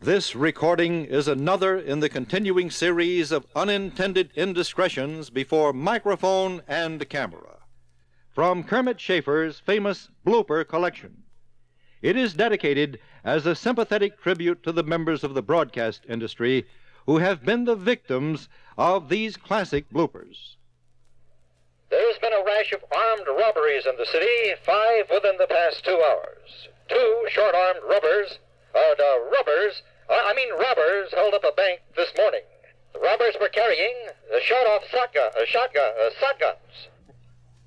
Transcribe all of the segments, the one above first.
This recording is another in the continuing series of unintended indiscretions before microphone and camera. From Kermit Schafer's famous Blooper collection. It is dedicated as a sympathetic tribute to the members of the broadcast industry who have been the victims of these classic bloopers. There's been a rash of armed robberies in the city, 5 within the past 2 hours. 2 short-armed robbers held up a bank this morning. The robbers were carrying shotguns.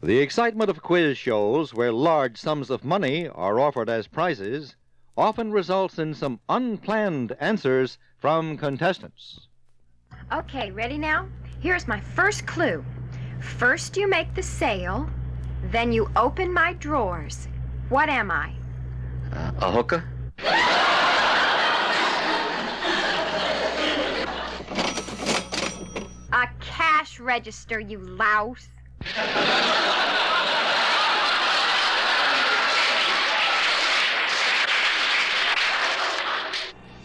The excitement of quiz shows where large sums of money are offered as prizes often results in some unplanned answers from contestants. Okay, ready now? Here's my first clue. First you make the sale, then you open my drawers. What am I? A hooker? A cash register, you louse.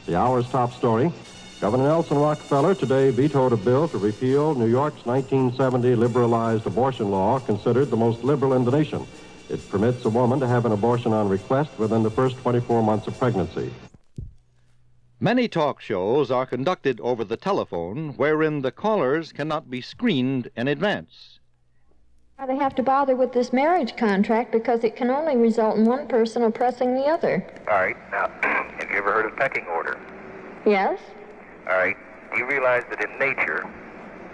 The hour's top story. Governor Nelson Rockefeller today vetoed a bill to repeal New York's 1970 liberalized abortion law, considered the most liberal in the nation. It permits a woman to have an abortion on request within the first 24 months of pregnancy. Many talk shows are conducted over the telephone wherein the callers cannot be screened in advance. They have to bother with this marriage contract because it can only result in one person oppressing the other. All right, now, have you ever heard of pecking order? Yes? All right, do you realize that in nature,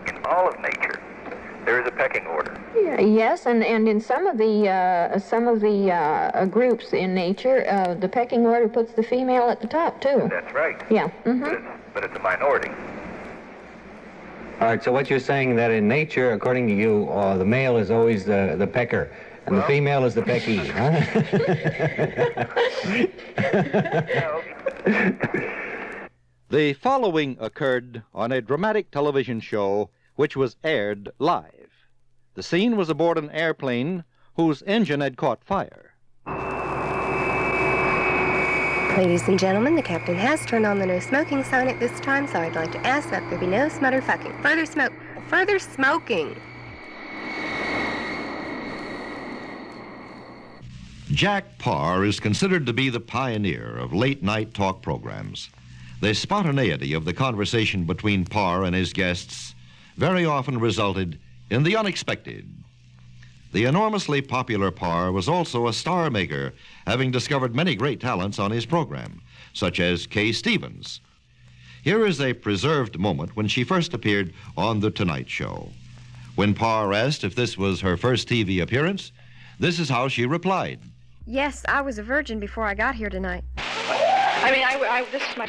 in all of nature, there is a pecking order? Yes, and in some of the groups in nature, the pecking order puts the female at the top, too. That's right. Yeah. Mm-hmm. But it's a minority. All right, so what you're saying that in nature, according to you, the male is always the pecker, and the female is the peckee, huh? The following occurred on a dramatic television show which was aired live. The scene was aboard an airplane whose engine had caught fire. Ladies and gentlemen, the captain has turned on the no smoking sign at this time, so I'd like to ask that there be no smutterfucking. Further smoking. Jack Paar is considered to be the pioneer of late-night talk programs. The spontaneity of the conversation between Paar and his guests very often resulted in the unexpected. The enormously popular Paar was also a star maker, having discovered many great talents on his program, such as Kay Stevens. Here is a preserved moment when she first appeared on The Tonight Show. When Paar asked if this was her first TV appearance, this is how she replied. Yes, I was a virgin before I got here tonight. This is my...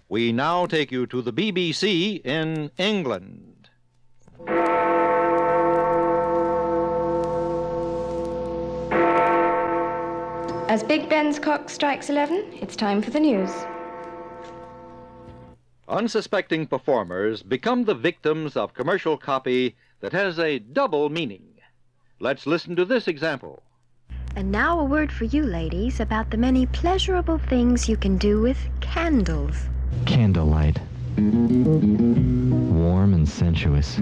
We now take you to the BBC in England. As Big Ben's clock strikes 11, it's time for the news. Unsuspecting performers become the victims of commercial copy that has a double meaning. Let's listen to this example. And now a word for you ladies about the many pleasurable things you can do with candles. Candlelight. Warm and sensuous.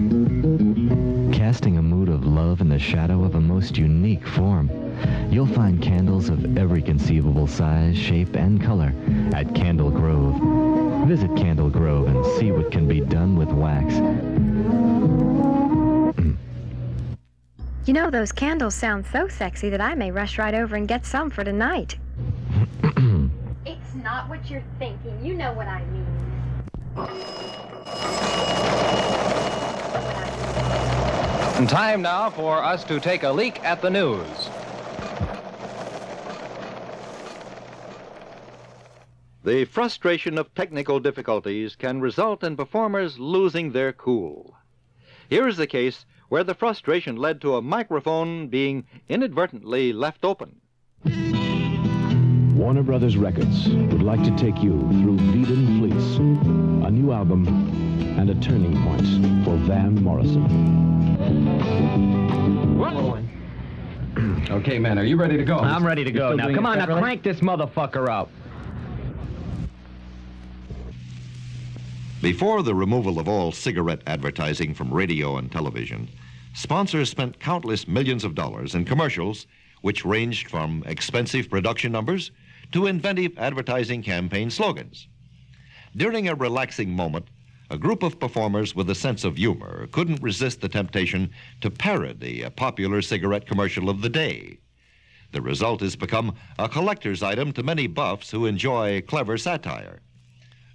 Casting a mood of love in the shadow of a most unique form. You'll find candles of every conceivable size, shape, and color at Candle Grove. Visit Candle Grove and see what can be done with wax. You know, those candles sound so sexy that I may rush right over and get some for tonight. It's not what you're thinking. You know what I mean. Time now for us to take a leak at the news. The frustration of technical difficulties can result in performers losing their cool. Here is a case where the frustration led to a microphone being inadvertently left open. Warner Brothers Records would like to take you through Veedon Fleece, a new album and a turning point for Van Morrison. Okay, man, are you ready to go? I'm ready to go now. Come on, now crank this motherfucker up. Before the removal of all cigarette advertising from radio and television, sponsors spent countless millions of dollars in commercials which ranged from expensive production numbers to inventive advertising campaign slogans. During a relaxing moment, a group of performers with a sense of humor couldn't resist the temptation to parody a popular cigarette commercial of the day. The result has become a collector's item to many buffs who enjoy clever satire.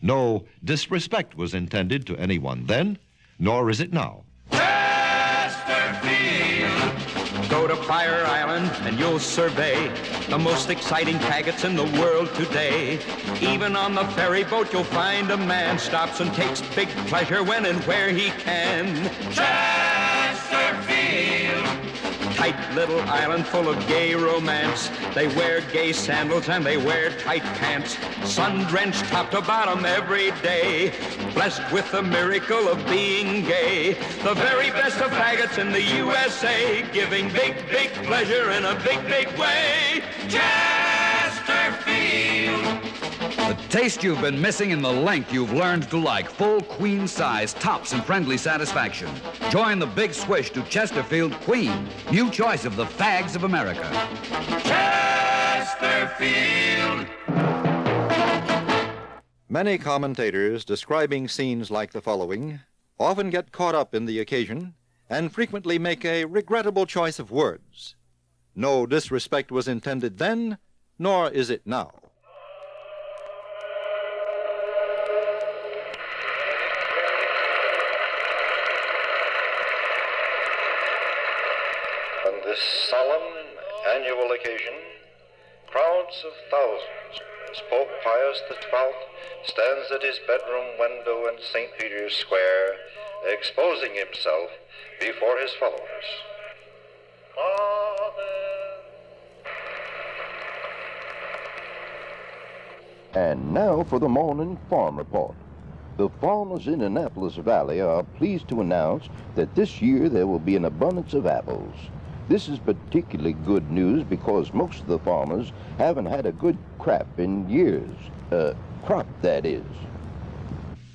No disrespect was intended to anyone then, nor is it now. Chesterfield. Go to Fire Island and you'll survey the most exciting faggots in the world today. Even on the ferry boat you'll find a man stops and takes big pleasure when and where he can. Chesterfield. Tight little island full of gay romance. They wear gay sandals and they wear tight pants. Sun-drenched top to bottom every day. Blessed with the miracle of being gay. The very best of faggots in the USA. Giving big, big pleasure in a big, big way. Chesterfield. The taste you've been missing and the length you've learned to like. Full queen size tops and friendly satisfaction. Join the big swish to Chesterfield Queen. New choice of the fags of America. Chesterfield. Many commentators describing scenes like the following often get caught up in the occasion and frequently make a regrettable choice of words. No disrespect was intended then, nor is it now. On this solemn annual occasion, crowds of thousands, as Pope Pius XII stands at his bedroom window in St. Peter's Square, exposing himself before his followers. And now for the morning farm report. The farmers in Annapolis Valley are pleased to announce that this year there will be an abundance of apples. This is particularly good news because most of the farmers haven't had a good crop in years. Crop, that is.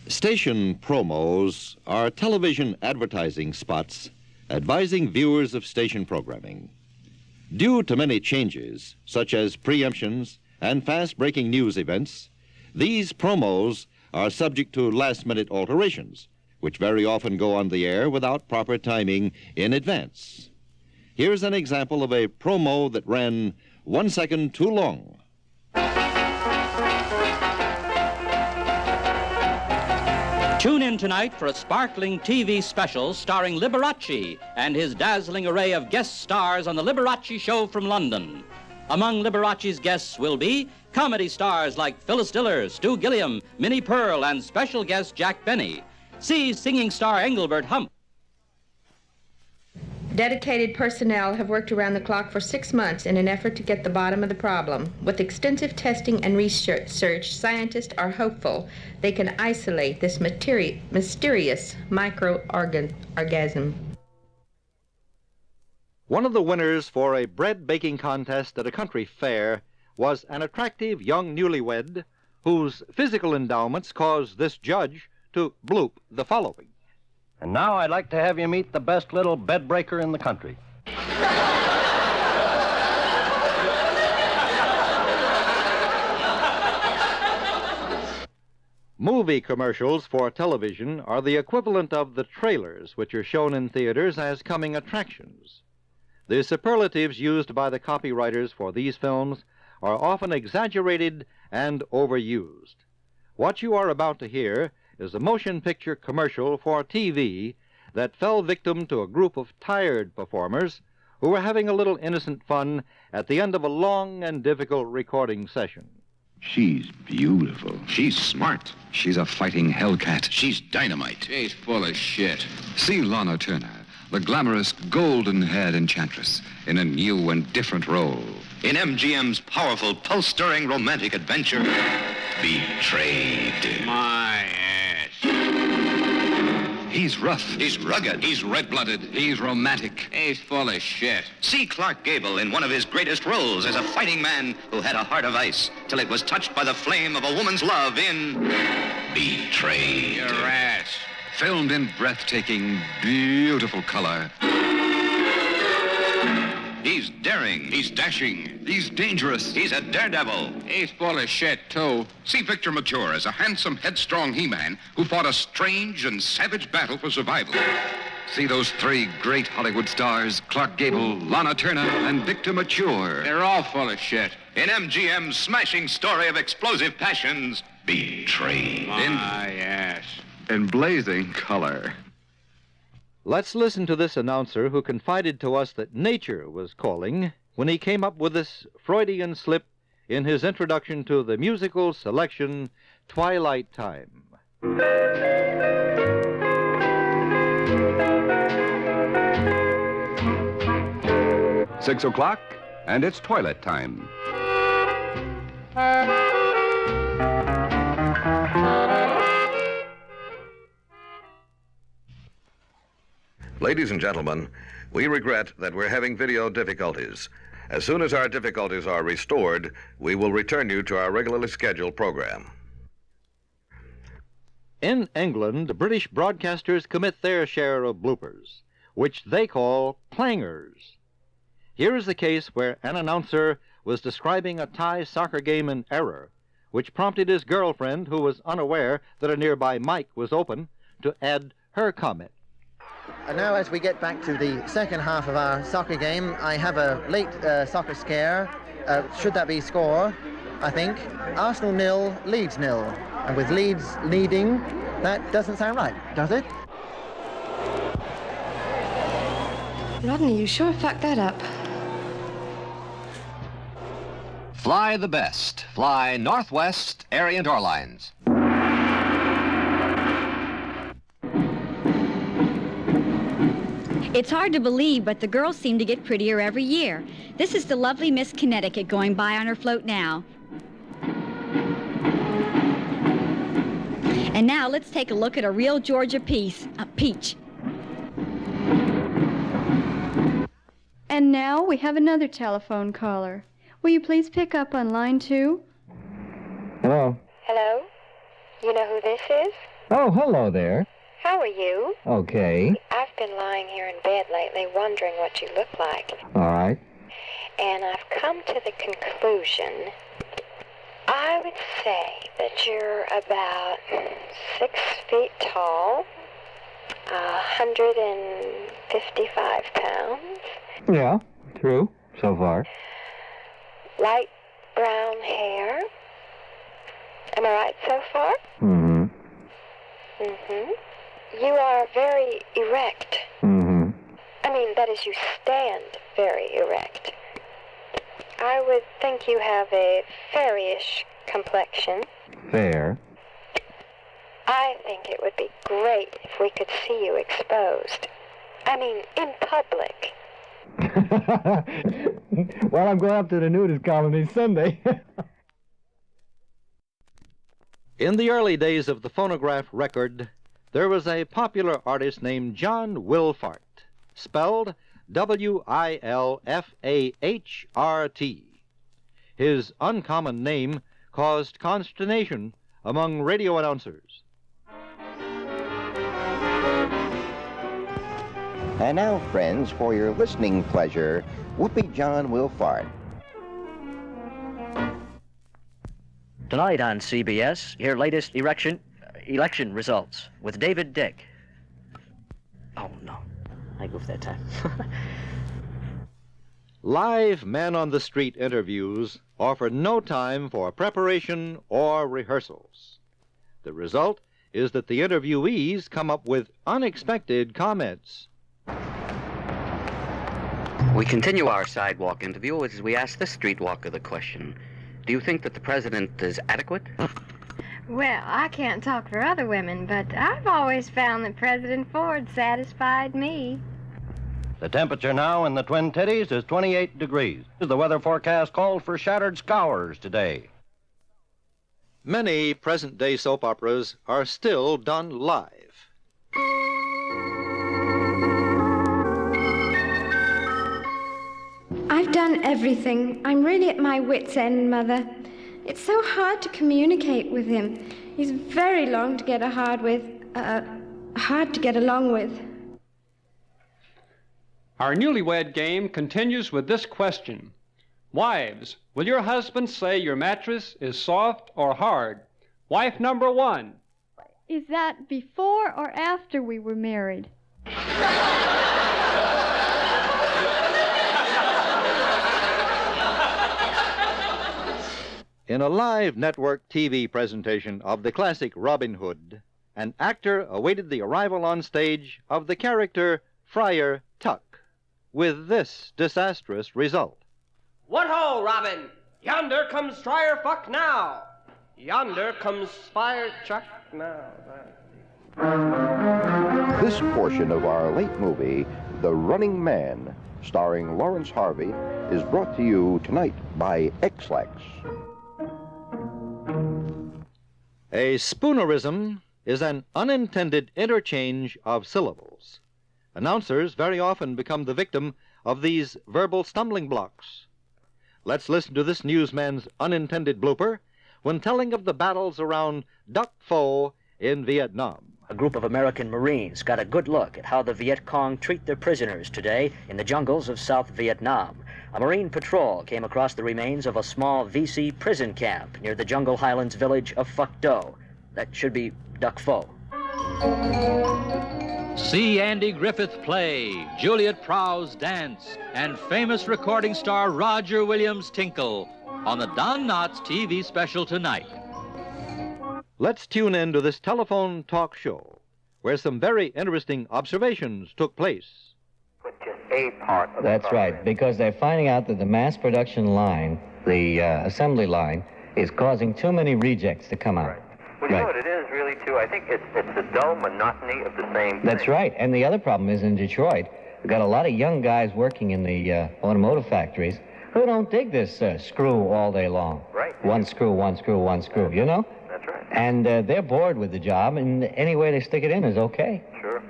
Station promos are television advertising spots advising viewers of station programming. Due to many changes, such as preemptions and fast-breaking news events, these promos are subject to last-minute alterations, which very often go on the air without proper timing in advance. Here's an example of a promo that ran 1 second too long. Tune in tonight for a sparkling TV special starring Liberace and his dazzling array of guest stars on the Liberace Show from London. Among Liberace's guests will be comedy stars like Phyllis Diller, Stu Gilliam, Minnie Pearl, and special guest Jack Benny. See singing star Engelbert Humperdinck. Dedicated personnel have worked around the clock for 6 months in an effort to get the bottom of the problem. With extensive testing and research, scientists are hopeful they can isolate this mysterious micro-organism. One of the winners for a bread baking contest at a country fair was an attractive young newlywed whose physical endowments caused this judge to bloop the following. And now I'd like to have you meet the best little bed breaker in the country. Movie commercials for television are the equivalent of the trailers which are shown in theaters as coming attractions. The superlatives used by the copywriters for these films are often exaggerated and overused. What you are about to hear is a motion picture commercial for TV that fell victim to a group of tired performers who were having a little innocent fun at the end of a long and difficult recording session. She's beautiful. She's smart. She's a fighting hellcat. She's dynamite. She's full of shit. See Lana Turner, the glamorous golden-haired enchantress, in a new and different role. In MGM's powerful, pulse-stirring romantic adventure, Betrayed. My ass. He's rough. He's rugged. He's red-blooded. He's romantic. He's full of shit. See Clark Gable in one of his greatest roles as a fighting man who had a heart of ice till it was touched by the flame of a woman's love in Betrayed. Your ass. Filmed in breathtaking, beautiful color. He's daring. He's dashing. He's dangerous. He's a daredevil. He's full of shit, too. See Victor Mature as a handsome, headstrong He-Man who fought a strange and savage battle for survival. See those three great Hollywood stars, Clark Gable, Lana Turner, and Victor Mature. They're all full of shit. In MGM's smashing story of explosive passions, Betrayed. Yes. In blazing color. Let's listen to this announcer who confided to us that nature was calling when he came up with this Freudian slip in his introduction to the musical selection Twilight Time. 6 o'clock, and it's toilet time. Ladies and gentlemen, we regret that we're having video difficulties. As soon as our difficulties are restored, we will return you to our regularly scheduled program. In England, British broadcasters commit their share of bloopers, which they call clangers. Here is the case where an announcer was describing a Thai soccer game in error, which prompted his girlfriend, who was unaware that a nearby mic was open, to add her comment. And now as we get back to the second half of our soccer game, I have a late soccer scare. Should that be score, I think. Arsenal 0, Leeds 0. And with Leeds leading, that doesn't sound right, does it? Rodney, you sure fucked that up. Fly the best. Fly Northwest Orient Airlines. It's hard to believe, but the girls seem to get prettier every year. This is the lovely Miss Connecticut going by on her float now. And now let's take a look at a real Georgia peach. And now we have another telephone caller. Will you please pick up on line 2? Hello. Hello? You know who this is? Oh, hello there. How are you? Okay. I've been lying here in bed lately wondering what you look like. All right. And I've come to the conclusion, I would say that you're about 6 feet tall, 155 pounds. Yeah, true, so far. Light brown hair. Am I right so far? Mm-hmm. Mm-hmm. You are very erect. Mm-hmm. I mean, that is, you stand very erect. I would think you have a fairish complexion. Fair. I think it would be great if we could see you exposed. I mean, in public. Well, I'm going up to the nudist colony Sunday. In the early days of the phonograph record, there was a popular artist named John Wilfart, spelled W-I-L-F-A-H-R-T. His uncommon name caused consternation among radio announcers. And now, friends, for your listening pleasure, Whoopie John will fart. Tonight on CBS, hear latest election results with David Dick. Oh, no. I goofed that time. Live man-on-the-street interviews offer no time for preparation or rehearsals. The result is that the interviewees come up with unexpected comments. We continue our sidewalk interview as we ask the streetwalker the question, do you think that the president is adequate? Well, I can't talk for other women, but I've always found that President Ford satisfied me. The temperature now in the Twin Cities is 28 degrees. The weather forecast called for shattered scours today. Many present-day soap operas are still done live. I've done everything. I'm really at my wit's end, Mother. It's so hard to communicate with him. He's very long to get hard to get along with. Our newlywed game continues with this question. Wives, will your husband say your mattress is soft or hard? Wife number 1. Is that before or after we were married? In a live network TV presentation of the classic Robin Hood, an actor awaited the arrival on stage of the character Friar Tuck, with this disastrous result. What ho, Robin! Yonder comes Friar Fuck now! Yonder comes Friar Chuck now. This portion of our late movie, The Running Man, starring Lawrence Harvey, is brought to you tonight by X-Lax. A spoonerism is an unintended interchange of syllables. Announcers very often become the victim of these verbal stumbling blocks. Let's listen to this newsman's unintended blooper when telling of the battles around Duc Fo in Vietnam. A group of American Marines got a good look at how the Viet Cong treat their prisoners today in the jungles of South Vietnam. A Marine patrol came across the remains of a small VC prison camp near the jungle highlands village of Phuc Do. That should be Duc Fo. See Andy Griffith play, Juliet Prowse dance, and famous recording star Roger Williams tinkle on the Don Knotts TV special tonight. Let's tune in to this telephone talk show where some very interesting observations took place. A part of That's right, because they're finding out that the mass production line, the assembly line, is causing too many rejects to come out. Right. Well, you know what it is really, too? I think it's the dull monotony of the same thing. That's right, and the other problem is in Detroit, we've got a lot of young guys working in the automotive factories who don't dig this screw all day long. Right. One screw, one screw, one screw, you know? That's right. And they're bored with the job, and any way they stick it in is okay. Sure.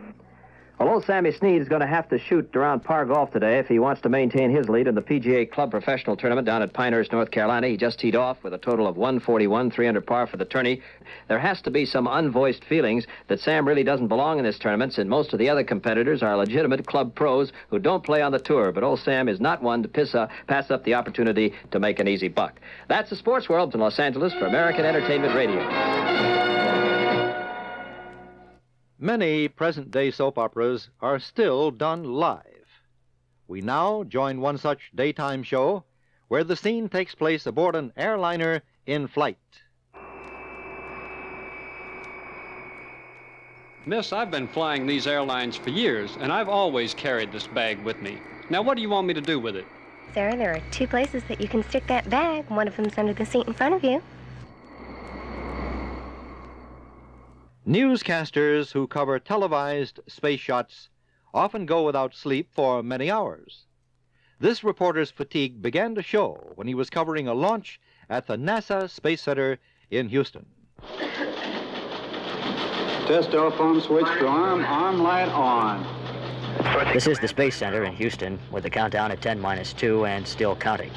Well, old Sammy Snead is going to have to shoot around Paar Golf today if he wants to maintain his lead in the PGA Club Professional Tournament down at Pinehurst, North Carolina. He just teed off with a total of 141, 300 par for the tourney. There has to be some unvoiced feelings that Sam really doesn't belong in this tournament, since most of the other competitors are legitimate club pros who don't play on the tour. But old Sam is not one to pass up the opportunity to make an easy buck. That's the Sports World in Los Angeles for American Entertainment Radio. Many present-day soap operas are still done live. We now join one such daytime show where the scene takes place aboard an airliner in flight. Miss, I've been flying these airlines for years, and I've always carried this bag with me. Now, what do you want me to do with it? Sir, there are 2 places that you can stick that bag. One of them's under the seat in front of you. Newscasters who cover televised space shots often go without sleep for many hours. This reporter's fatigue began to show when he was covering a launch at the NASA Space Center in Houston. Test telephone switch to arm light on. This is the Space Center in Houston with the countdown at 10-2 and still counting.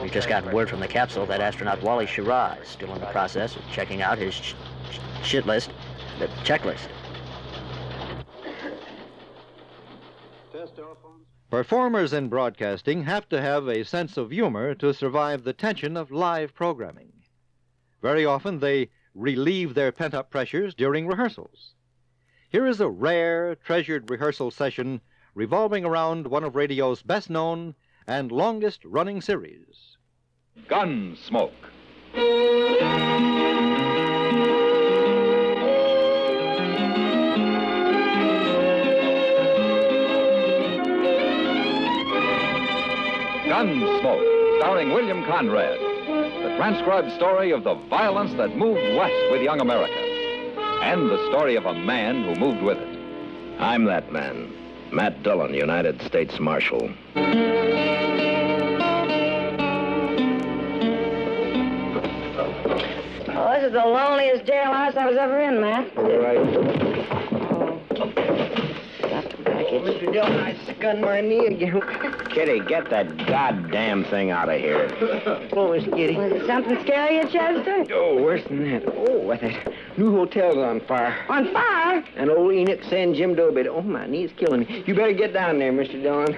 We've just gotten word from the capsule that astronaut Waly is still in the process of checking out his shit list. The checklist. Performers in broadcasting have to have a sense of humor to survive the tension of live programming. Very often they relieve their pent-up pressures during rehearsals. Here is a rare, treasured rehearsal session revolving around one of radio's best-known and longest-running series. Gunsmoke. Gunsmoke, starring William Conrad. The transcribed story of the violence that moved west with young America. And the story of a man who moved with it. I'm that man, Matt Dillon, United States Marshal. Oh, this is the loneliest jailhouse I was ever in, Matt. Right. Mr. Dillon, I stunned my knee again. Kitty, get that goddamn thing out of here. Oh, Miss Kitty. Was it something scary at Chester? Oh, worse than that. Oh, that new hotel's on fire. On fire? And old Enoch sent Jim Dobie. Oh, my knee's killing me. You better get down there, Mr. Dillon.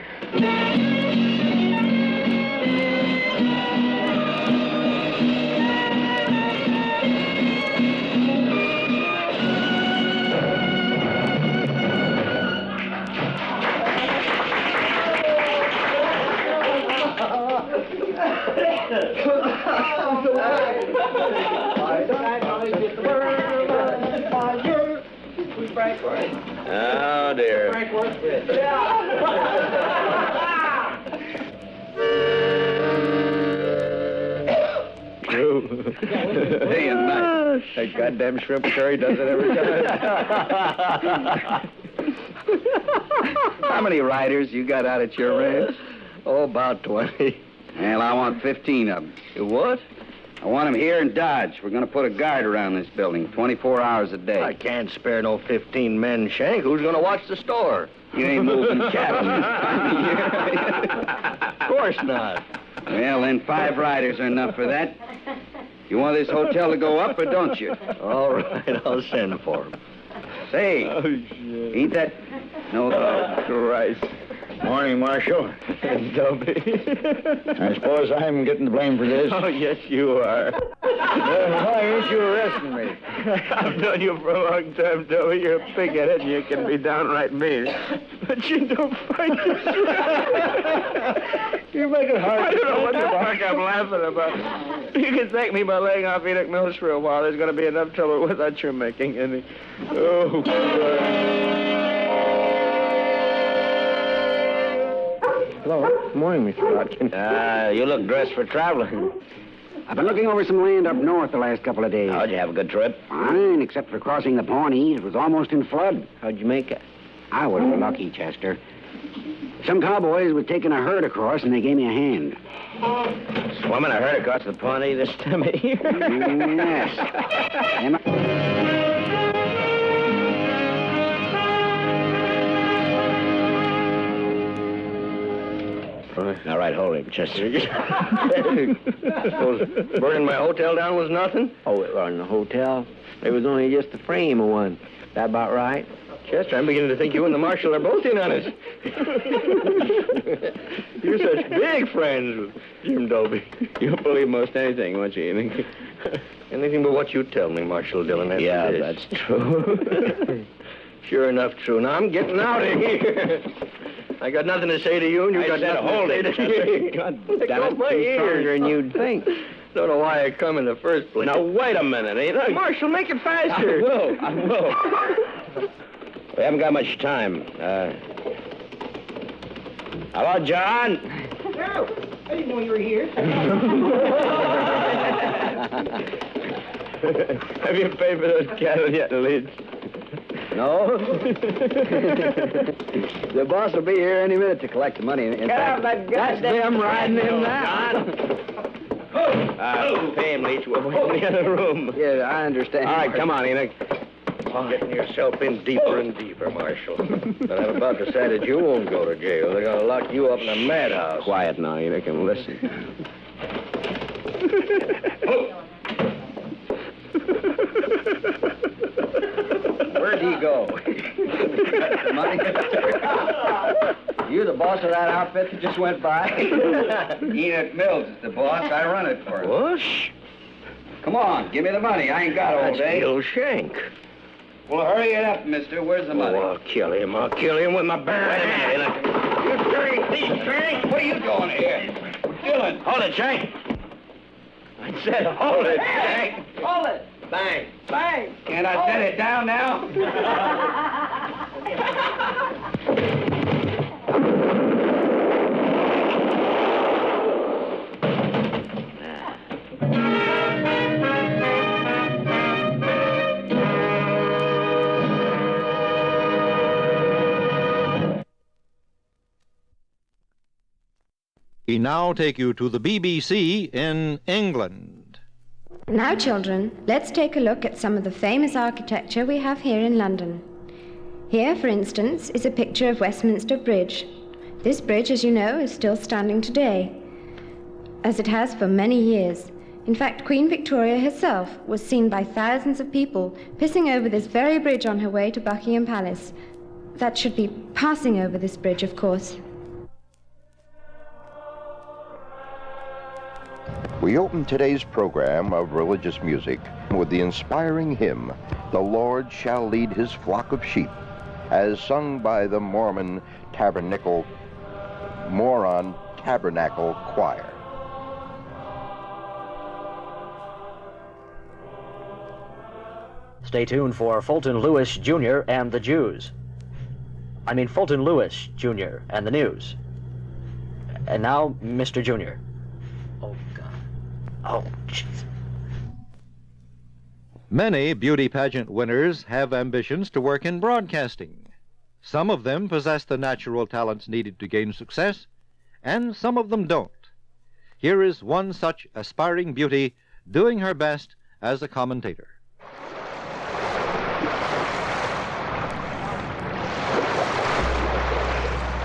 Oh, dear. True. Hey, and nice. That goddamn shrimp curry does it every time. How many riders you got out at your ranch? Oh, about 20. Well, I want 15 of them. You what? I want them here in Dodge. We're going to put a guard around this building 24 hours a day. I can't spare no 15 men, Shank. Who's going to watch the store? You ain't moving cattle. Of course not. Well, then 5 riders are enough for that. You want this hotel to go up or don't you? All right, I'll send for him. Say, ain't that... No. Oh, Christ. Morning, Marshal. Dobie. I suppose I'm getting the blame for this. Oh, yes, you are. Why ain't you arresting me? I've known you for a long time, Dobie. You're a pig-headed and you can be downright mean. But you don't fight this right. You make it hard. I don't know what the fuck I'm laughing about. You can thank me by laying off Enoch Mills for a while. There's going to be enough trouble without your making any. Oh, God. Hello. Good morning, Mr. Rodkin. You look dressed for traveling. I've been looking over some land up north the last couple of days. How'd you have a good trip? Fine, except for crossing the Pawnees. It was almost in flood. How'd you make it? I was lucky, Chester. Some cowboys were taking a herd across, and they gave me a hand. Swimming a herd across the Pawnee this time of year? Yes. All right, hold him, Chester. Suppose burning my hotel down was nothing? Oh, it wasn't a hotel. It was only just the frame of one. That about right? Chester, I'm beginning to think you and the marshal are both in on it. You're such big friends with Jim Dobie. You'll believe most anything, won't you? Anything but what you tell me, Marshal Dillon. Yeah, that's true. Sure enough, true. Now I'm getting out of here. I got nothing to say to you, and you got nothing to say to me. God damn it, my ears. Stronger than you'd think. Don't know why I come in the first place. Now, wait a minute, ain't I? Marshal, make it faster. I will. We haven't got much time. Hello, John? No, I didn't know you were here. Have you paid for those cattle yet, Leeds? No. The boss will be here any minute to collect the money. In fact, that's them riding him now. Pay him, Leach. We'll wait in the other room. Yeah, I understand. All right, come on, Enoch. Getting yourself in deeper and deeper, Marshal. But I'm about decided you won't go to jail. They're going to lock you up in a madhouse. Quiet now, Enoch, and listen. Where'd he go? Money? You the boss of that outfit that just went by? Enoch Mills is the boss. I run it for him. What? Come on, give me the money. I ain't got all That's day. Bill Shank. Well, hurry it up, mister. Where's the money? Oh, I'll kill him. I'll kill him with my bare hands. You dirty thief, Shank! What are you doing here? Dylan! Hold it, Shank. I said hold it, Shank. Hold it! Bang. Bang! Can't I set it down now? We now take you to the BBC in England. Now, children, let's take a look at some of the famous architecture we have here in London. Here, for instance, is a picture of Westminster Bridge. This bridge, as you know, is still standing today, as it has for many years. In fact, Queen Victoria herself was seen by thousands of people pissing over this very bridge on her way to Buckingham Palace. That should be passing over this bridge, of course. We open today's program of religious music with the inspiring hymn, "The Lord Shall Lead His Flock of Sheep," as sung by the Mormon Tabernacle Choir. Stay tuned for Fulton Lewis Jr. and the Jews. I mean Fulton Lewis Jr. and the news. And now, Mr. Jr. Oh, God. Oh, jeez. Many beauty pageant winners have ambitions to work in broadcasting. Some of them possess the natural talents needed to gain success, and some of them don't. Here is one such aspiring beauty doing her best as a commentator.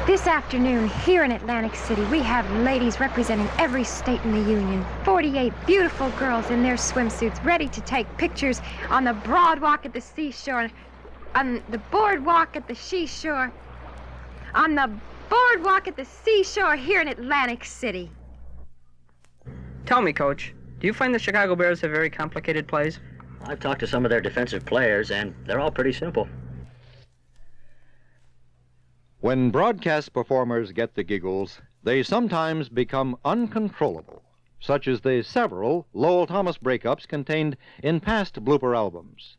This afternoon, here in Atlantic City, we have ladies representing every state in the Union. 48 beautiful girls in their swimsuits, ready to take pictures on the boardwalk at the seashore, on the boardwalk at the seashore, on the boardwalk at the seashore here in Atlantic City. Tell me, Coach, do you find the Chicago Bears have very complicated plays? I've talked to some of their defensive players, and they're all pretty simple. When broadcast performers get the giggles, they sometimes become uncontrollable, such as the several Lowell Thomas breakups contained in past blooper albums.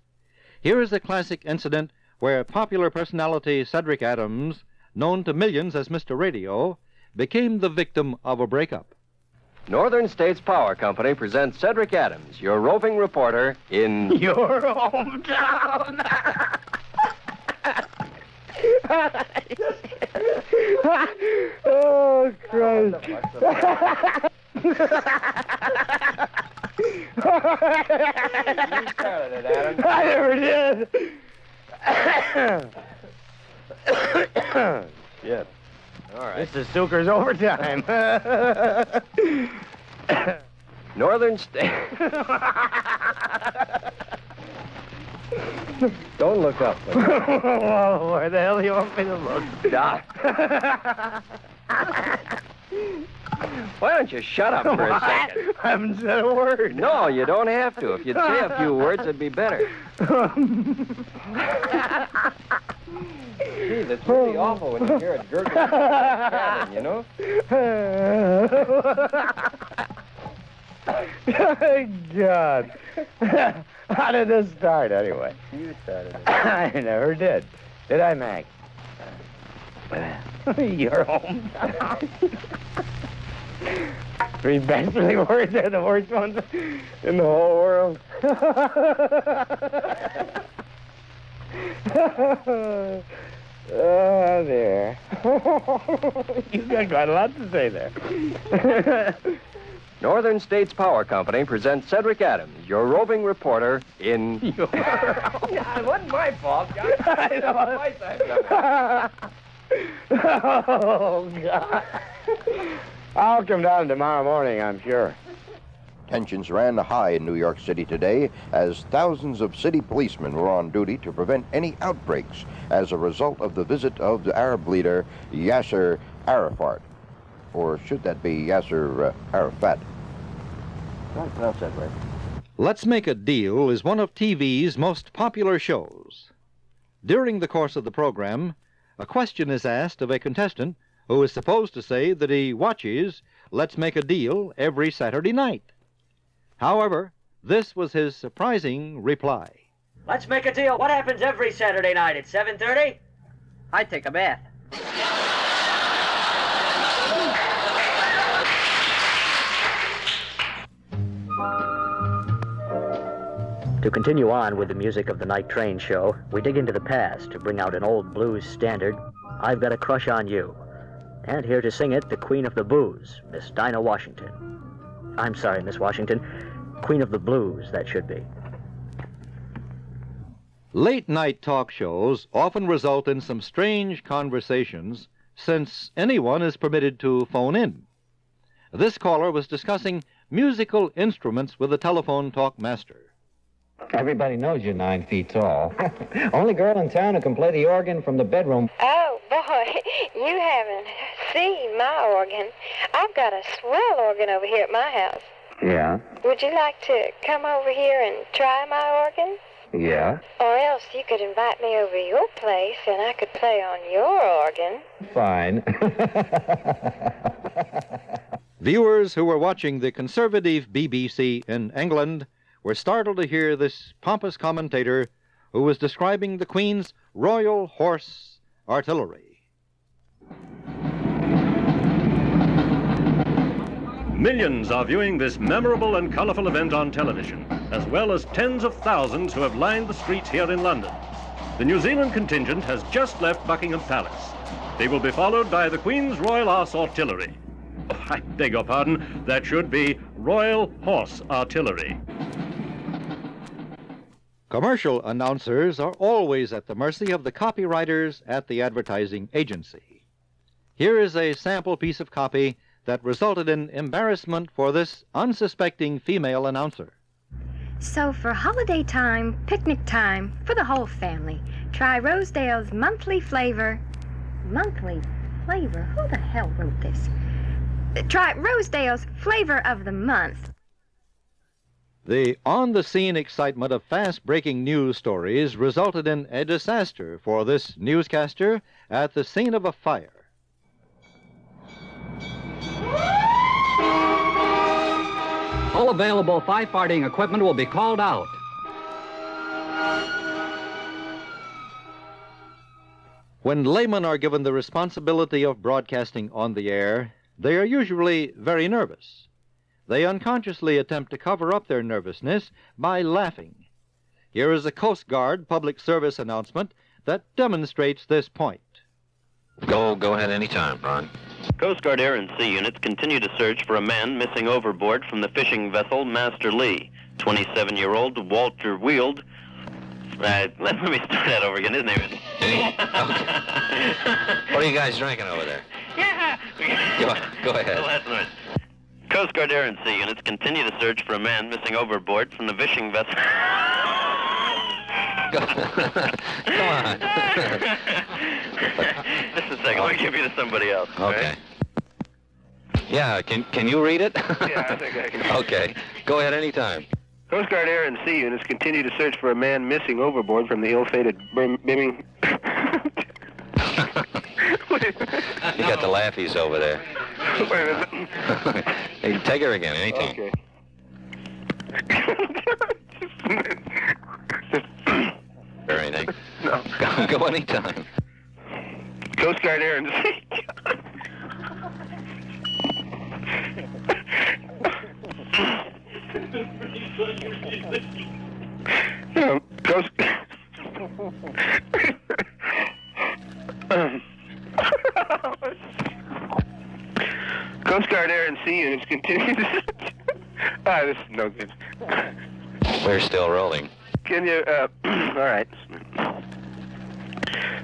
Here is a classic incident where popular personality Cedric Adams, known to millions as Mr. Radio, became the victim of a breakup. Northern States Power Company presents Cedric Adams, your roving reporter in your hometown. Oh, Christ. You started it, Adam. I never did. Shit. All right. This is Stuker's overtime. Northern State. Don't look up. Oh, where the hell do you want me to look? Doc. Why don't you shut up for a second? I haven't said a word. No, you don't have to. If you'd say a few words, it'd be better. Geez, it's really awful when you hear it gurgling like a cabin, you know? God. How did this start, anyway? You started it. I never did. Did I, Mac? Your hometown. 3 best-selling words are the worst ones in the whole world. Oh, there. You've got quite a lot to say there. Northern States Power Company presents Cedric Adams, your roving reporter in... It wasn't my fault, John. I know. Oh, God. I'll come down tomorrow morning, I'm sure. Tensions ran high in New York City today as thousands of city policemen were on duty to prevent any outbreaks as a result of the visit of the Arab leader Yassir Arafat. Or should that be Yassir Arafat? I pronounce that right. Let's Make a Deal is one of TV's most popular shows. During the course of the program, a question is asked of a contestant who is supposed to say that he watches Let's Make a Deal every Saturday night. However, this was his surprising reply. Let's make a deal. What happens every Saturday night at 7:30? I take a bath. To continue on with the music of the night train show, we dig into the past to bring out an old blues standard, I've Got a Crush on You. And here to sing it, the Queen of the Booze, Miss Dinah Washington. I'm sorry, Miss Washington. Queen of the Blues, that should be. Late-night talk shows often result in some strange conversations since anyone is permitted to phone in. This caller was discussing musical instruments with the telephone talk master. Everybody knows you're 9 feet tall. Only girl in town who can play the organ from the bedroom. Oh, boy, you haven't seen my organ. I've got a swell organ over here at my house. Yeah? Would you like to come over here and try my organ? Yeah? Or else you could invite me over to your place and I could play on your organ. Fine. Viewers who were watching the conservative BBC in England were startled to hear this pompous commentator who was describing the Queen's Royal Horse Artillery. Millions are viewing this memorable and colorful event on television, as well as tens of thousands who have lined the streets here in London. The New Zealand contingent has just left Buckingham Palace. They will be followed by the Queen's Royal Horse Artillery. Oh, I beg your pardon, that should be Royal Horse Artillery. Commercial announcers are always at the mercy of the copywriters at the advertising agency. Here is a sample piece of copy that resulted in embarrassment for this unsuspecting female announcer. So for holiday time, picnic time, for the whole family, try Rosedale's monthly flavor. Monthly flavor? Who the hell wrote this? Try Rosedale's flavor of the month. The on-the-scene excitement of fast-breaking news stories resulted in a disaster for this newscaster at the scene of a fire. All available firefighting equipment will be called out. When laymen are given the responsibility of broadcasting on the air, they are usually very nervous. They unconsciously attempt to cover up their nervousness by laughing. Here is a Coast Guard public service announcement that demonstrates this point. Go ahead anytime, Ron. Coast Guard Air and Sea units continue to search for a man missing overboard from the fishing vessel Master Lee. 27-year-old Walter Wield. Let me start that over again. His name is... What are you guys drinking over there? Yeah. Go ahead. The last noise. Coast Guard Air and Sea units continue to search for a man missing overboard from the fishing vessel. Come on. Just a second. Let me give you to somebody else. Okay. Right? Yeah, can you read it? Yeah, I think I can. Okay. Go ahead anytime. Coast Guard Air and Sea units continue to search for a man missing overboard from the ill-fated Birmingham. You got the laughies over there. Wait a minute. Hey, take her again, anytime. Okay. Or anything. No. Go anytime. Coast Guard Air and Sea. Coast. Coast Guard Air and Sea units continue to... this is no good. We're still rolling. Can you, all right.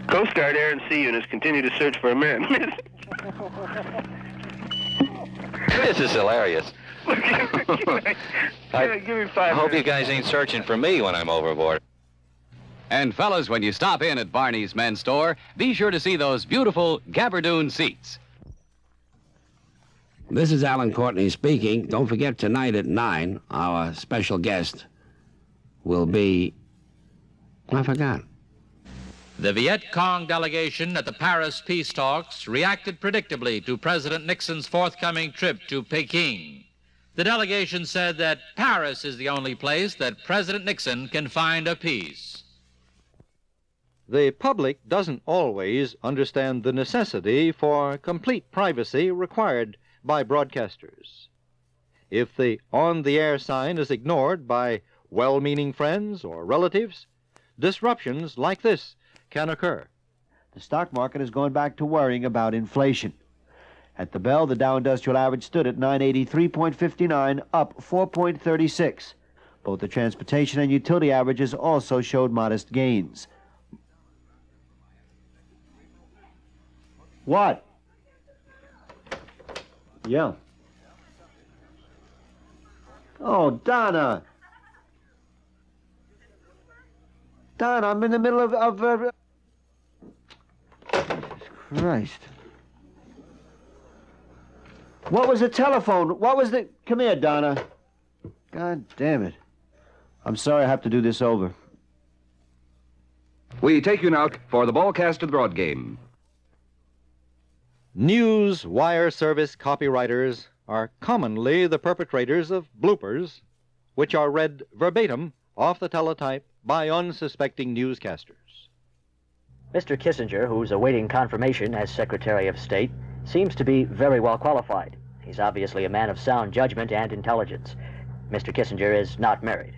Coast Guard Air and Sea units continue to search for a man. This is hilarious. Give me 5 I hope you guys ain't searching for me when I'm overboard. And fellas, when you stop in at Barney's Men's Store, be sure to see those beautiful Gabardine seats. This is Alan Courtenay speaking. Don't forget tonight at 9, our special guest will be... I forgot. The Viet Cong delegation at the Paris peace talks reacted predictably to President Nixon's forthcoming trip to Peking. The delegation said that Paris is the only place that President Nixon can find a peace. The public doesn't always understand the necessity for complete privacy required by broadcasters. If the on-the-air sign is ignored by well-meaning friends or relatives, disruptions like this can occur. The stock market is going back to worrying about inflation. At the bell, the Dow Industrial Average stood at 983.59, up 4.36. Both the transportation and utility averages also showed modest gains. What? Yeah. Oh, Donna. Donna, I'm in the middle of Jesus Christ. What was the telephone? What was the... Come here, Donna. God damn it. I'm sorry I have to do this over. We take you now for the Ballcast of the Broad Game. News wire service copywriters are commonly the perpetrators of bloopers, which are read verbatim off the teletype by unsuspecting newscasters. Mr. Kissinger, who's awaiting confirmation as Secretary of State, seems to be very well qualified. He's obviously a man of sound judgment and intelligence. Mr. Kissinger is not married.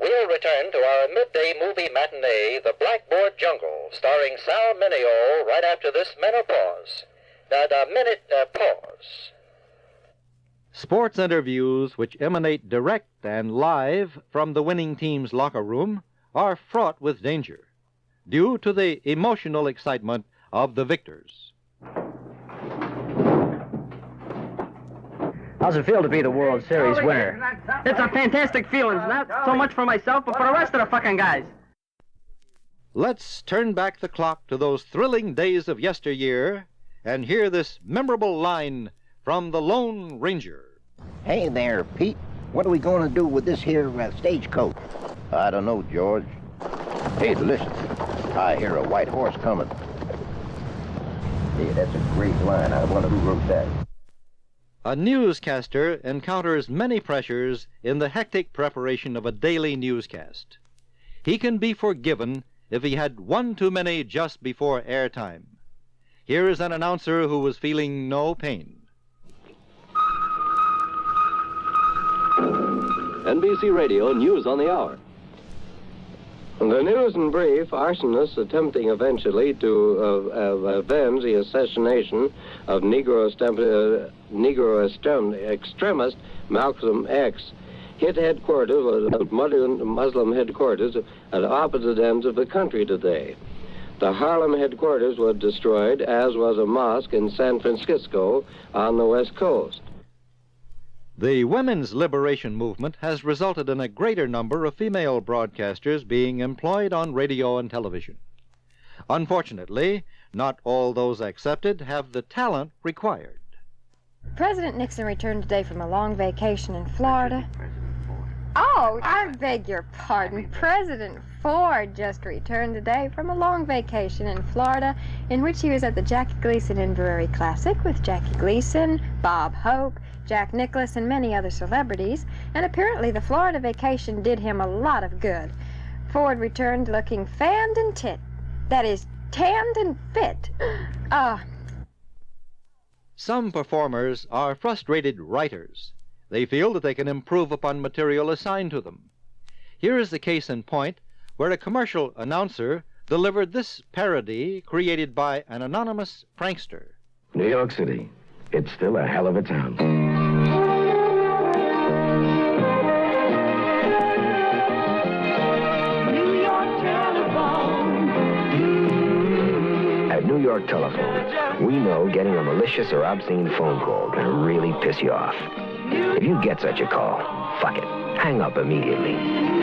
We'll return to our midday movie matinee, The Blackboard Jungle, starring Sal Mineo, right after this menopause. Pause. Sports interviews which emanate direct and live from the winning team's locker room are fraught with danger due to the emotional excitement of the victors. How's it feel to be the World Series winner? It's a fantastic feeling, not so much for myself, but for the rest of the fucking guys. Let's turn back the clock to those thrilling days of yesteryear and hear this memorable line from the Lone Ranger. Hey there, Pete. What are we going to do with this here stagecoach? I don't know, George. Hey, listen. I hear a white horse coming. Hey, that's a great line. I wonder who wrote that. A newscaster encounters many pressures in the hectic preparation of a daily newscast. He can be forgiven if he had one too many just before airtime. Here is an announcer who was feeling no pain. NBC Radio News on the Hour. The news in brief, arsonists attempting eventually to avenge the assassination of Negro extremist Malcolm X hit headquarters of Muslim headquarters at opposite ends of the country today. The Harlem headquarters were destroyed, as was a mosque in San Francisco on the West Coast. The women's liberation movement has resulted in a greater number of female broadcasters being employed on radio and television. Unfortunately, not all those accepted have the talent required. President Nixon returned today from a long vacation in Florida. Oh, I beg your pardon. President Ford just returned today from a long vacation in Florida in which he was at the Jackie Gleason Inverary Classic with Jackie Gleason, Bob Hope, Jack Nicklaus, and many other celebrities, and apparently the Florida vacation did him a lot of good. Ford returned looking fanned and that is, tanned and fit. Some performers are frustrated writers. They feel that they can improve upon material assigned to them. Here is the case in point where a commercial announcer delivered this parody created by an anonymous prankster. New York City. It's still a hell of a town. New York telephone. At New York Telephone, we know getting a malicious or obscene phone call can really piss you off. If you get such a call, fuck it. Hang up immediately.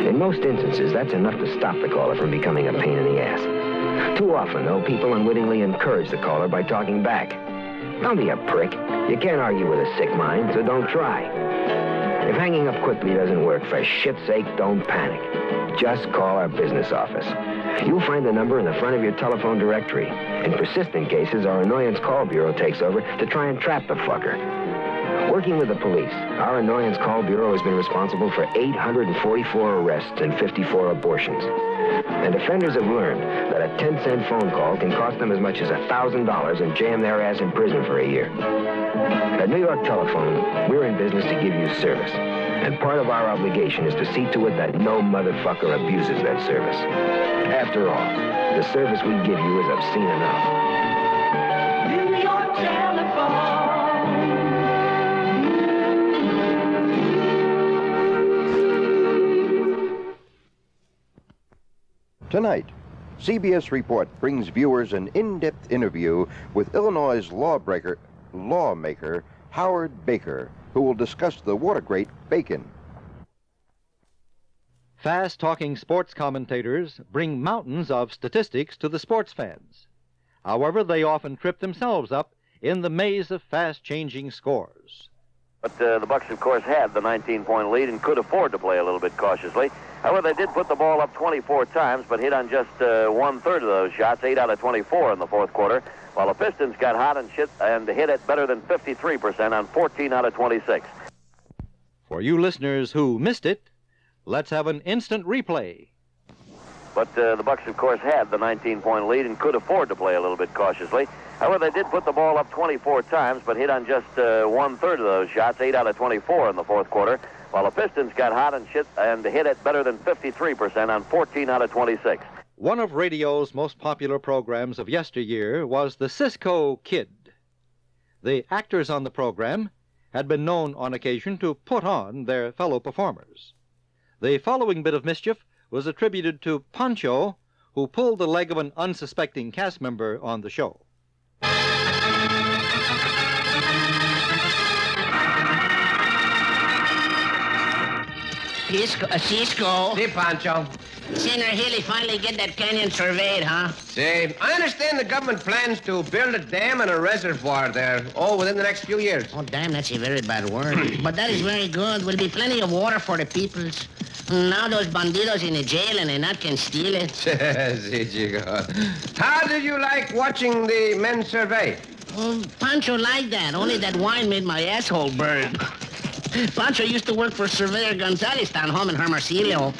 In most instances, that's enough to stop the caller from becoming a pain in the ass. Too often, though, people unwittingly encourage the caller by talking back. Don't be a prick. You can't argue with a sick mind, so don't try. If hanging up quickly doesn't work, for shit's sake, don't panic. Just call our business office. You'll find the number in the front of your telephone directory. In persistent cases, our annoyance call bureau takes over to try and trap the fucker. Working with the police, our annoyance call bureau has been responsible for 844 arrests and 54 abortions. And offenders have learned that a 10-cent phone call can cost them as much as $1,000 and jam their ass in prison for a year. At New York Telephone, we're in business to give you service. And part of our obligation is to see to it that no motherfucker abuses that service. After all, the service we give you is obscene enough. New York telephone. Tonight, CBS Report brings viewers an in-depth interview with Illinois lawmaker Howard Baker, who will discuss the Watergate bacon. Fast-talking sports commentators bring mountains of statistics to the sports fans. However, they often trip themselves up in the maze of fast-changing scores. But the Bucks, of course, had the 19-point lead and could afford to play a little bit cautiously. However, they did put the ball up 24 times, but hit on just one-third of those shots, 8 out of 24 in the fourth quarter, while the Pistons got hot and hit it better than 53% on 14 out of 26. For you listeners who missed it, let's have an instant replay. But the Bucks, of course, had the 19-point lead and could afford to play a little bit cautiously. However, they did put the ball up 24 times, but hit on just one-third of those shots, 8 out of 24 in the fourth quarter, while the Pistons got hot and hit it better than 53% on 14 out of 26. One of radio's most popular programs of yesteryear was the Cisco Kid. The actors on the program had been known on occasion to put on their fellow performers. The following bit of mischief was attributed to Pancho, who pulled the leg of an unsuspecting cast member on the show. Cisco. See, Pancho. Senator Healy finally get that canyon surveyed, huh? See, I understand the government plans to build a dam and a reservoir there, within the next few years. Oh, damn, that's a very bad word. But that is very good. Will be plenty of water for the peoples. Now those bandidos in the jail and they not can steal it. See, Chico. How did you like watching the men survey? Pancho liked that. Only that wine made my asshole burn. Pancho used to work for Surveyor Gonzalez down home in Hermosillo.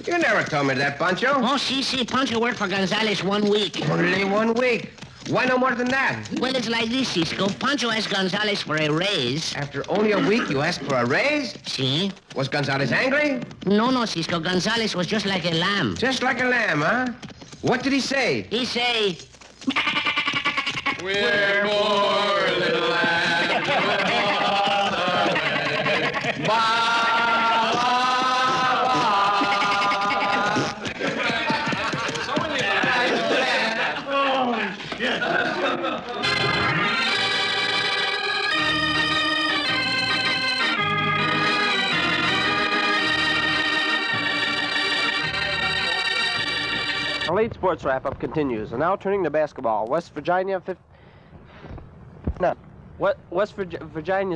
You never told me that, Pancho. Oh, see, Pancho worked for Gonzalez 1 week. Only 1 week? Why no more than that? Well, it's like this, Cisco. Pancho asked Gonzalez for a raise. After only a week, you asked for a raise? See? Was Gonzalez angry? No, Cisco. Gonzalez was just like a lamb. Just like a lamb, huh? What did he say? He say... We're more little lambs. Our late sports wrap-up continues. And now turning to basketball. West Virginia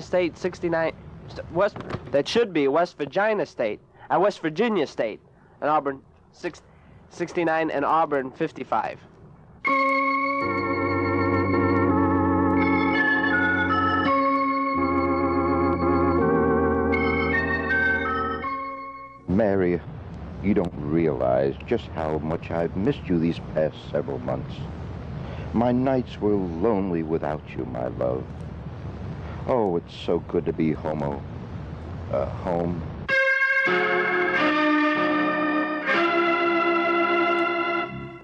State 69. That should be West Virginia State. West Virginia State. And Auburn 69 and Auburn 55. Mary, you don't realize just how much I've missed you these past several months. My nights were lonely without you, my love. Oh, it's so good to be home.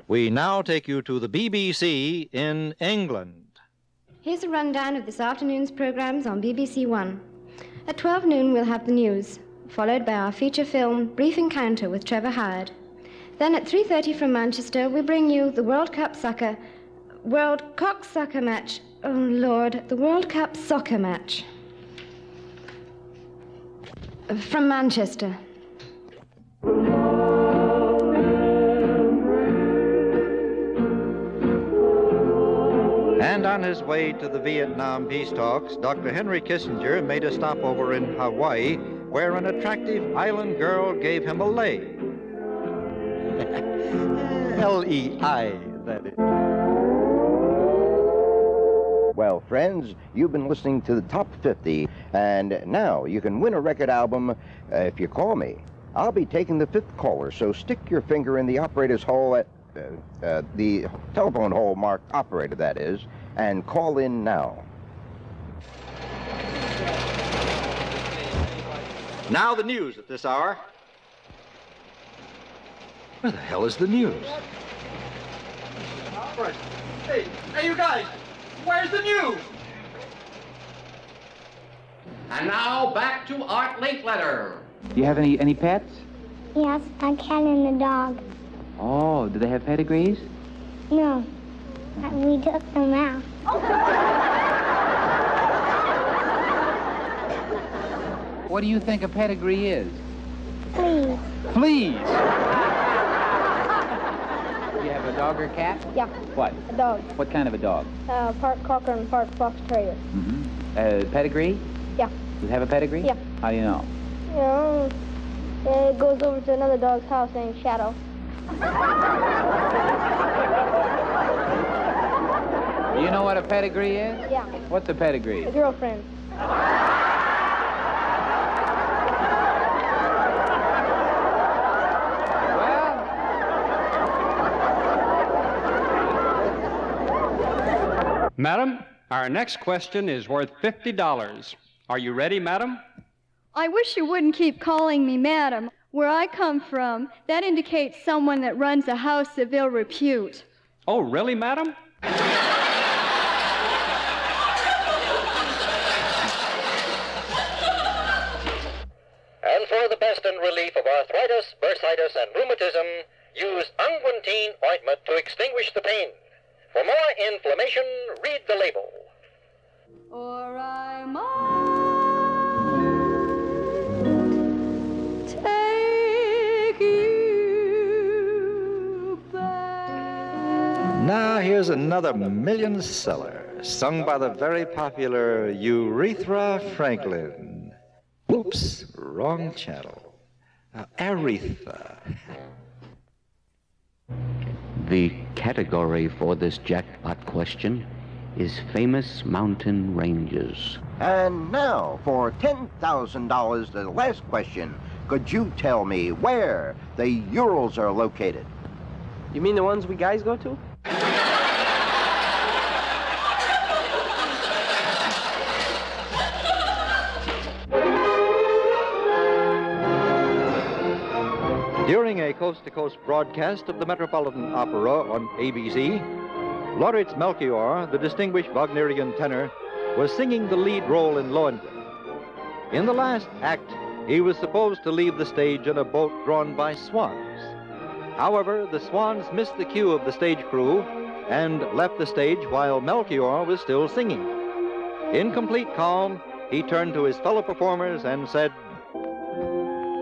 We now take you to the BBC in England. Here's a rundown of this afternoon's programs on BBC One. At 12 noon, we'll have the news, followed by our feature film, Brief Encounter with Trevor Howard. Then at 3:30 from Manchester, we bring you the World Cocksucker match. Oh, Lord, the World Cup soccer match. From Manchester. And on his way to the Vietnam peace talks, Dr. Henry Kissinger made a stopover in Hawaii, where an attractive island girl gave him a lei. L-E-I, that is. Well, friends, you've been listening to the Top 50, and now you can win a record album if you call me. I'll be taking the 5th caller, so stick your finger in the operator's hole at the telephone hole marked operator, that is, and call in now. Now the news at this hour. Where the hell is the news? Hey, you guys, where's the news? And now back to Art Linkletter. Do you have any pets? Yes, a cat and a dog. Oh, do they have pedigrees? No. We took them out. What do you think a pedigree is? Please. Fleas! Do you have a dog or a cat? Yeah. What? A dog. What kind of a dog? Part cocker and part fox terrier. Pedigree? Yeah. Does it have a pedigree? Yeah. How do you know? It goes over to another dog's house named Shadow. Do you know what a pedigree is? Yeah. What's a pedigree? A girlfriend. Madam, our next question is worth $50. Are you ready, madam? I wish you wouldn't keep calling me madam. Where I come from, that indicates someone that runs a house of ill repute. Oh, really, madam? And for the best and relief of arthritis, bursitis, and rheumatism, use unguentine ointment to extinguish the pain. For more inflammation, read the label. Or I might take you back. Now here's another million seller, sung by the very popular Aretha Franklin. Oops, wrong channel. Aretha. The category for this jackpot question is famous mountain ranges. And now, for $10,000, the last question. Could you tell me where the Urals are located? You mean the ones we guys go to? During a coast-to-coast broadcast of the Metropolitan Opera on ABC, Lauritz Melchior, the distinguished Wagnerian tenor, was singing the lead role in Lohengrin. In the last act, he was supposed to leave the stage in a boat drawn by swans. However, the swans missed the cue of the stage crew and left the stage while Melchior was still singing. In complete calm, he turned to his fellow performers and said,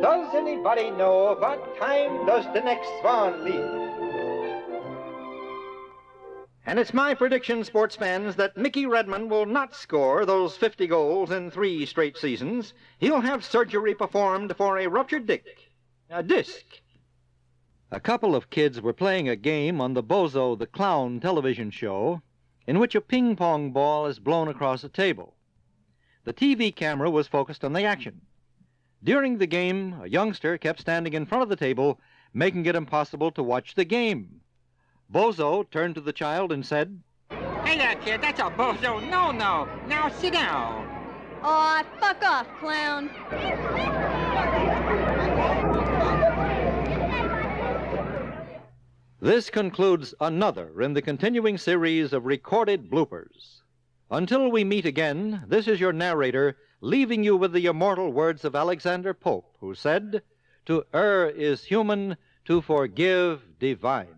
"Does anybody know what time does the next swan leave?" And it's my prediction, sports fans, that Mickey Redmond will not score those 50 goals in 3 straight seasons. He'll have surgery performed for a ruptured disc. A couple of kids were playing a game on the Bozo the Clown television show in which a ping-pong ball is blown across a table. The TV camera was focused on the action. During the game, a youngster kept standing in front of the table, making it impossible to watch the game. Bozo turned to the child and said, "Hey there, kid, that's a Bozo No No. Now sit down." Aw, fuck off, clown. This concludes another in the continuing series of recorded bloopers. Until we meet again, this is your narrator, leaving you with the immortal words of Alexander Pope, who said, "To err is human, to forgive divine."